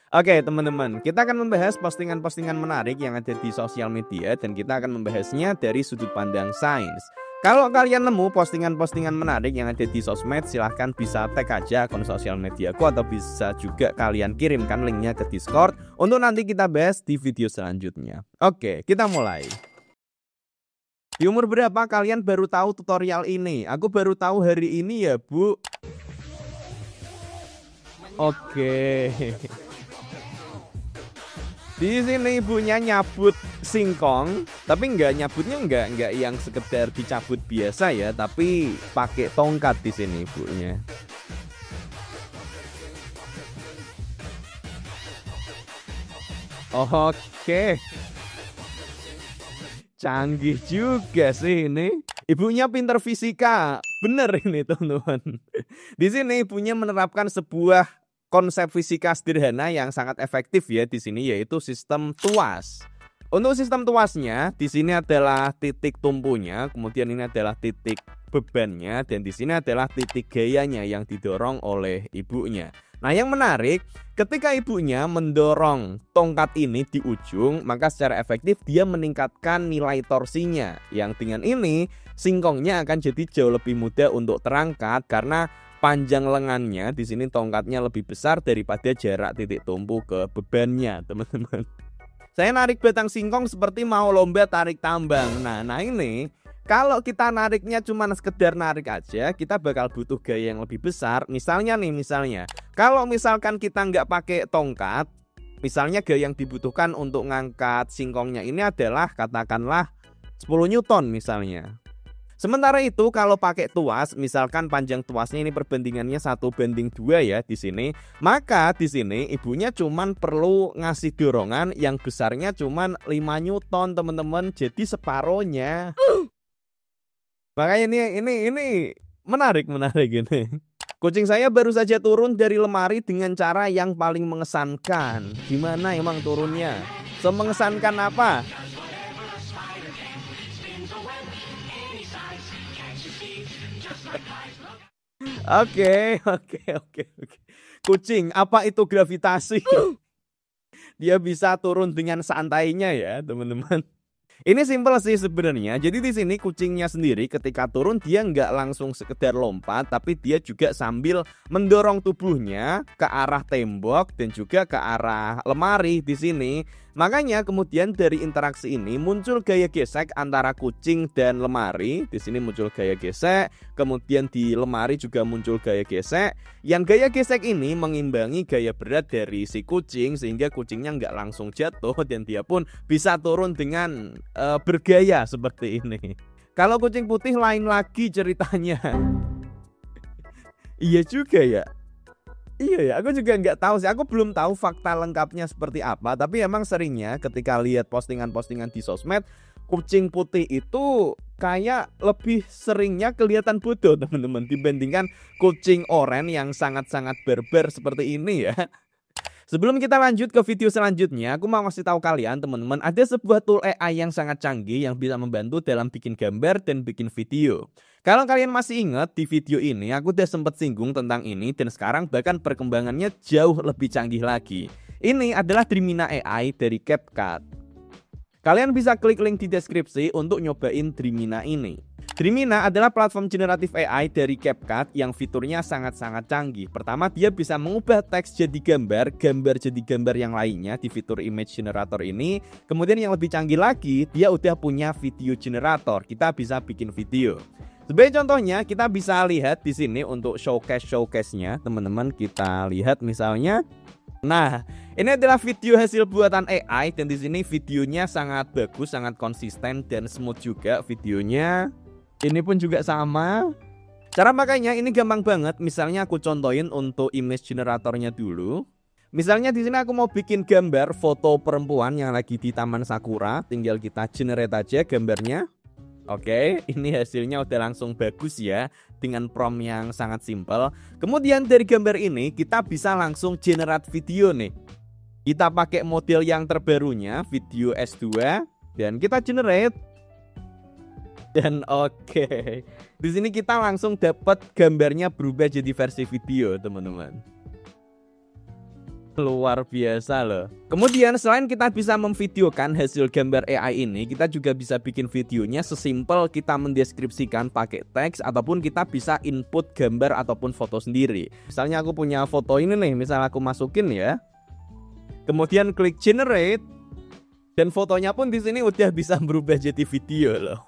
Oke teman-teman, kita akan membahas postingan-postingan menarik yang ada di sosial media dan kita akan membahasnya dari sudut pandang sains. Kalau kalian nemu postingan-postingan menarik yang ada di sosmed, silahkan bisa tag aja akun sosial mediaku atau bisa juga kalian kirimkan linknya ke Discord untuk nanti kita bahas di video selanjutnya. Oke, kita mulai. Di umur berapa kalian baru tahu tutorial ini? Aku baru tahu hari ini ya, Bu. Oke. Di sini ibunya nyabut singkong, tapi nyabutnya nggak yang sekedar dicabut biasa ya, tapi pakai tongkat di sini ibunya. Oke. Canggih juga sih ini. Ibunya pinter fisika. Bener ini teman-teman. Di sini ibunya menerapkan sebuah konsep fisika sederhana yang sangat efektif ya di sini, yaitu sistem tuas. Untuk sistem tuasnya di sini adalah titik tumpunya, kemudian ini adalah titik bebannya, dan di sini adalah titik gayanya yang didorong oleh ibunya. Nah, yang menarik, ketika ibunya mendorong tongkat ini di ujung, maka secara efektif dia meningkatkan nilai torsinya. Yang dengan ini singkongnya akan jadi jauh lebih mudah untuk terangkat karena panjang lengannya di sini tongkatnya lebih besar daripada jarak titik tumpu ke bebannya, teman-teman. Saya narik batang singkong seperti mau lomba tarik tambang. Nah ini kalau kita nariknya cuma sekedar narik aja, kita bakal butuh gaya yang lebih besar. Misalnya kalau misalkan kita nggak pakai tongkat, misalnya gaya yang dibutuhkan untuk ngangkat singkongnya ini adalah katakanlah 10 Newton misalnya. Sementara itu kalau pakai tuas, misalkan panjang tuasnya ini perbandingannya 1:2 ya di sini, maka di sini ibunya cuman perlu ngasih dorongan yang besarnya cuman 5 Newton teman-teman, jadi separohnya. Makanya ini menarik ini. Kucing saya baru saja turun dari lemari dengan cara yang paling mengesankan. Gimana emang turunnya? Semengesankan apa? Oke. Kucing, apa itu gravitasi? Dia bisa turun dengan santainya ya, teman-teman. Ini simpel sih sebenarnya. Jadi di sini kucingnya sendiri ketika turun dia nggak langsung sekedar lompat, tapi dia juga sambil mendorong tubuhnya ke arah tembok dan juga ke arah lemari di sini. Makanya kemudian dari interaksi ini muncul gaya gesek antara kucing dan lemari. Di sini muncul gaya gesek, kemudian di lemari juga muncul gaya gesek. Yang gaya gesek ini mengimbangi gaya berat dari si kucing sehingga kucingnya nggak langsung jatuh dan dia pun bisa turun dengan bergaya seperti ini. Kalau kucing putih lain lagi ceritanya. Iya juga ya. Iya ya, aku juga nggak tahu sih. Aku belum tahu fakta lengkapnya seperti apa. Tapi emang seringnya ketika lihat postingan-postingan di sosmed, kucing putih itu kayak lebih seringnya kelihatan bodoh teman-teman dibandingkan kucing oranye yang sangat-sangat barbar seperti ini ya. Sebelum kita lanjut ke video selanjutnya, aku mau ngasih tahu kalian teman-teman, ada sebuah tool AI yang sangat canggih yang bisa membantu dalam bikin gambar dan bikin video. Kalau kalian masih ingat di video ini, aku udah sempat singgung tentang ini dan sekarang bahkan perkembangannya jauh lebih canggih lagi. Ini adalah Dreamina AI dari CapCut. Kalian bisa klik link di deskripsi untuk nyobain Dreamina ini. Dreamina adalah platform generatif AI dari CapCut yang fiturnya sangat-sangat canggih. Pertama, dia bisa mengubah teks jadi gambar, gambar jadi gambar yang lainnya di fitur image generator ini. Kemudian yang lebih canggih lagi, dia udah punya video generator. Kita bisa bikin video. Sebagai contohnya, kita bisa lihat di sini untuk showcase-nya, teman-teman. Kita lihat misalnya. Nah, ini adalah video hasil buatan AI dan di sini videonya sangat bagus, sangat konsisten dan smooth juga videonya. Ini pun juga sama. Cara makanya ini gampang banget. Misalnya aku contohin untuk image generatornya dulu. Misalnya di sini aku mau bikin gambar foto perempuan yang lagi di Taman Sakura, tinggal kita generate aja gambarnya. Oke, ini hasilnya udah langsung bagus ya dengan prompt yang sangat simpel. Kemudian dari gambar ini kita bisa langsung generate video nih. Kita pakai model yang terbarunya, video S2 dan kita generate. Dan oke, di sini kita langsung dapat gambarnya berubah jadi versi video, teman-teman. Luar biasa loh. Kemudian selain kita bisa memvideokan hasil gambar AI ini, kita juga bisa bikin videonya sesimpel kita mendeskripsikan pakai teks, ataupun kita bisa input gambar ataupun foto sendiri. Misalnya aku punya foto ini nih, misal aku masukin ya. Kemudian klik generate, dan fotonya pun di sini udah bisa berubah jadi video loh.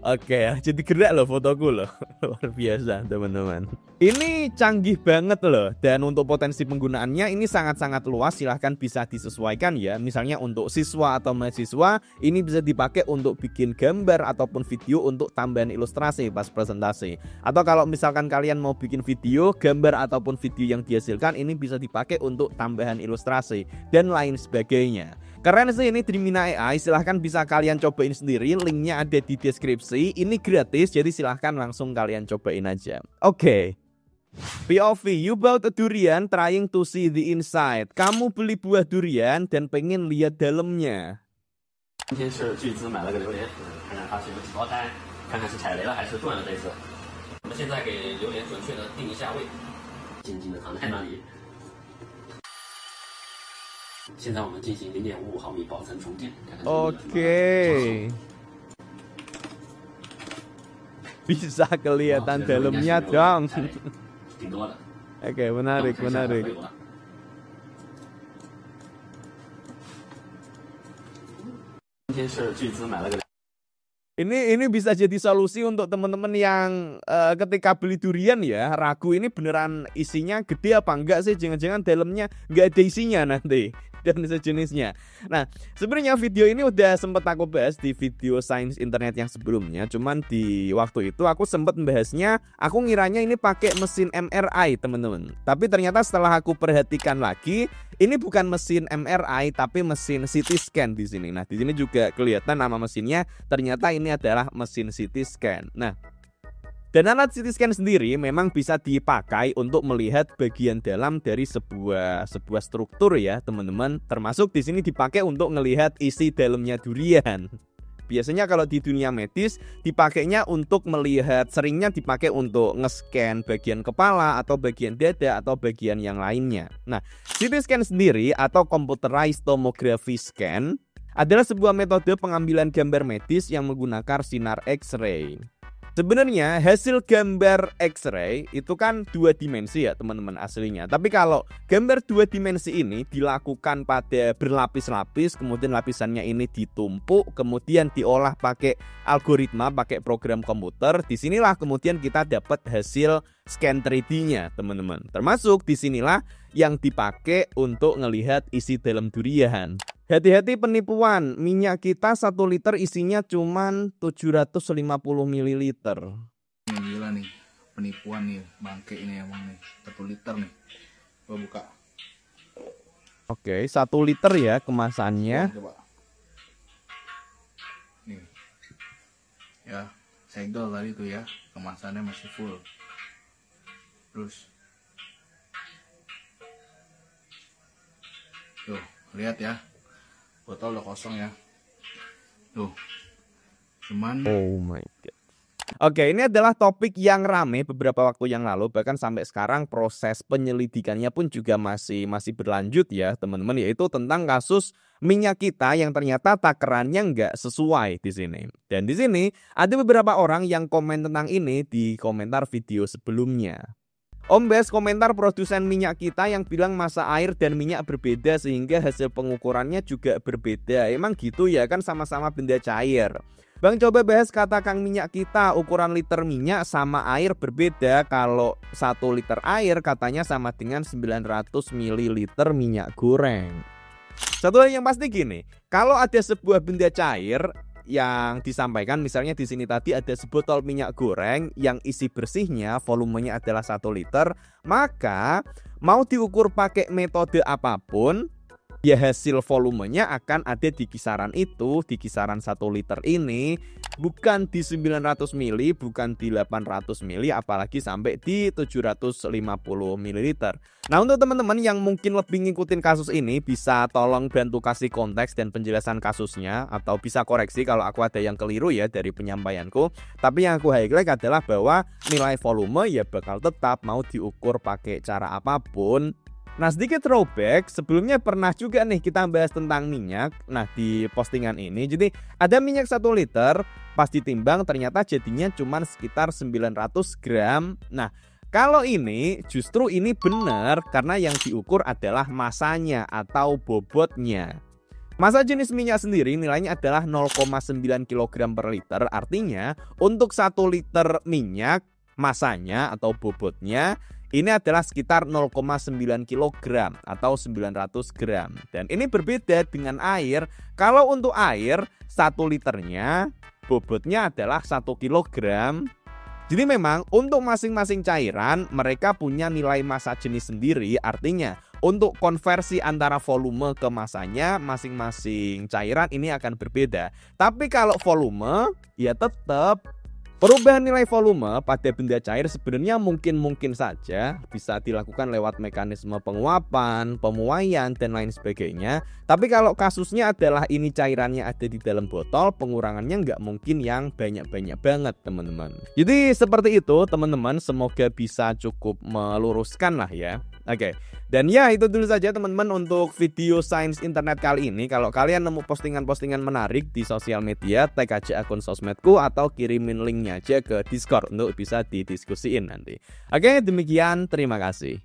Oke, jadi gerak loh fotoku loh. Luar biasa teman-teman. Ini canggih banget loh. Dan untuk potensi penggunaannya ini sangat-sangat luas. Silahkan bisa disesuaikan ya. Misalnya untuk siswa atau mahasiswa, ini bisa dipakai untuk bikin gambar ataupun video untuk tambahan ilustrasi pas presentasi. Atau kalau misalkan kalian mau bikin video, gambar ataupun video yang dihasilkan, ini bisa dipakai untuk tambahan ilustrasi dan lain sebagainya. Keren sih ini Dreamina AI, silahkan bisa kalian cobain sendiri, linknya ada di deskripsi. Ini gratis, jadi silahkan langsung kalian cobain aja. Oke. POV, you bought a durian trying to see the inside. Kamu beli buah durian dan pengen lihat dalamnya. Ini是巨资买了个榴莲，看看它是有几胞胎，看看是踩雷了还是断了这次。我们现在给榴莲准确的定一下位，静静的躺在那里。现在我们进行0.55毫米保存重建。Oke. Bisa kelihatan dalamnya dong. Oke, menarik. Ini bisa jadi solusi untuk teman-teman yang ketika beli durian ya, ragu ini beneran isinya gede apa enggak sih, jangan-jangan dalamnya nggak ada isinya nanti dan sejenisnya. Nah, sebenarnya video ini udah sempet aku bahas di video sains internet yang sebelumnya. Cuman di waktu itu aku sempet membahasnya, aku ngiranya ini pakai mesin MRI teman-teman. Tapi ternyata setelah aku perhatikan lagi, ini bukan mesin MRI tapi mesin CT scan di sini. Nah, di sini juga kelihatan nama mesinnya. Ternyata ini adalah mesin CT scan. Nah, dan alat CT scan sendiri memang bisa dipakai untuk melihat bagian dalam dari sebuah struktur ya teman-teman. Termasuk di sini dipakai untuk melihat isi dalamnya durian. Biasanya kalau di dunia medis dipakainya untuk melihat, seringnya dipakai untuk nge-scan bagian kepala atau bagian dada atau bagian yang lainnya. Nah, CT scan sendiri atau computerized tomography scan adalah sebuah metode pengambilan gambar medis yang menggunakan sinar X-ray. Sebenarnya hasil gambar X-ray itu kan 2 dimensi ya teman-teman aslinya. Tapi kalau gambar 2 dimensi ini dilakukan pada berlapis-lapis, kemudian lapisannya ini ditumpuk, kemudian diolah pakai algoritma, pakai program komputer. Disinilah kemudian kita dapat hasil scan 3D-nya teman-teman. Termasuk disinilah yang dipakai untuk ngelihat isi dalam durian. Hati-hati penipuan, minyak kita 1 liter isinya cuman 750 ml. Gila nih, penipuan nih, bangke ini emang nih, 1 liter nih. Gua buka. Oke, 1 liter ya kemasannya. Coba. Nih. Ya, segel tadi tuh ya, kemasannya masih full. Terus. Tuh, lihat ya. Botol udah kosong ya. Tuh. Cuman oh my god. Oke, ini adalah topik yang rame beberapa waktu yang lalu, bahkan sampai sekarang proses penyelidikannya pun juga masih berlanjut ya teman-teman, yaitu tentang kasus minyak kita yang ternyata takarannya nggak sesuai di sini. Dan di sini ada beberapa orang yang komen tentang ini di komentar video sebelumnya. Om Bes komentar produsen minyak kita yang bilang massa air dan minyak berbeda sehingga hasil pengukurannya juga berbeda. Emang gitu ya, kan sama-sama benda cair. Bang coba bahas kata Kang minyak kita, ukuran liter minyak sama air berbeda. Kalau 1 liter air katanya sama dengan 900 ml minyak goreng. Satu hal yang pasti gini, kalau ada sebuah benda cair yang disampaikan, misalnya di sini tadi ada sebotol minyak goreng yang isi bersihnya volumenya adalah 1 liter, maka mau diukur pakai metode apapun ya hasil volumenya akan ada di kisaran itu, di kisaran 1 liter ini, bukan di 900 ml, bukan di 800 ml, apalagi sampai di 750 ml. Nah, untuk teman-teman yang mungkin lebih ngikutin kasus ini, bisa tolong bantu kasih konteks dan penjelasan kasusnya, atau bisa koreksi kalau aku ada yang keliru ya dari penyampaianku. Tapi yang aku highlight adalah bahwa nilai volume ya bakal tetap mau diukur pakai cara apapun, Nah, sedikit throwback, sebelumnya pernah juga nih kita bahas tentang minyak. Nah, di postingan ini jadi ada minyak 1 liter, pas ditimbang ternyata jadinya cuma sekitar 900 gram. Nah, kalau ini justru ini benar karena yang diukur adalah masanya atau bobotnya. Massa jenis minyak sendiri nilainya adalah 0,9 kg per liter. Artinya untuk 1 liter minyak masanya atau bobotnya ini adalah sekitar 0,9 kg atau 900 gram. Dan ini berbeda dengan air. Kalau untuk air 1 liternya bobotnya adalah 1 kg. Jadi memang untuk masing-masing cairan mereka punya nilai massa jenis sendiri. Artinya untuk konversi antara volume ke massanya masing-masing cairan ini akan berbeda. Tapi kalau volume ya tetap perubahan nilai volume pada benda cair sebenarnya mungkin saja bisa dilakukan lewat mekanisme penguapan, pemuaian, dan lain sebagainya. Tapi kalau kasusnya adalah ini cairannya ada di dalam botol, pengurangannya nggak mungkin yang banyak-banyak banget teman-teman. Jadi seperti itu teman-teman, semoga bisa cukup meluruskan lah ya. Oke, dan ya itu dulu saja teman-teman untuk video sains internet kali ini. Kalau kalian nemu postingan-postingan menarik di sosial media, tag aja akun sosmedku atau kirimin linknya aja ke Discord untuk bisa didiskusiin nanti. Oke, demikian, terima kasih.